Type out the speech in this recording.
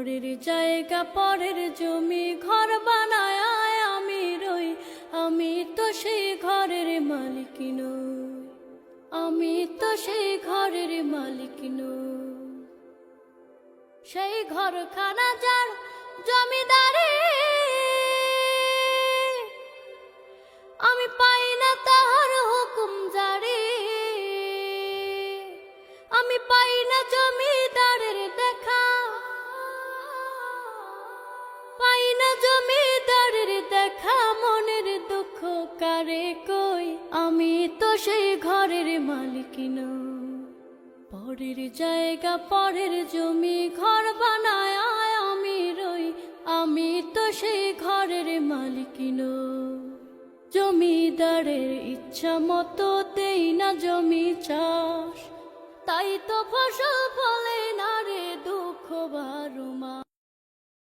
পরের জায়গা পরের জমি ঘর বানায় আমি রই, আমি তো সেই ঘরের মালিক নই, আমি তো সেই ঘরের মালিক নই। সেই ঘরখানা যার জমিদারি, আমি পাই না তাহার হুকুম জারি, আমি পাই না জমিদারের দেখা, পাই না জমিদারের দেখা, মনের দুঃখ কারে কই, আমি তো সেই ঘরের মালিক নই। পরের জায়গা পরের জমি ঘর বানায় আমি রই, আমি তো সেই ঘরের মালিক নই। জমিদারের ইচ্ছা মতো দেই না জমি চাষ, তাই তো ফসল ফলে না রে দুঃখ বারো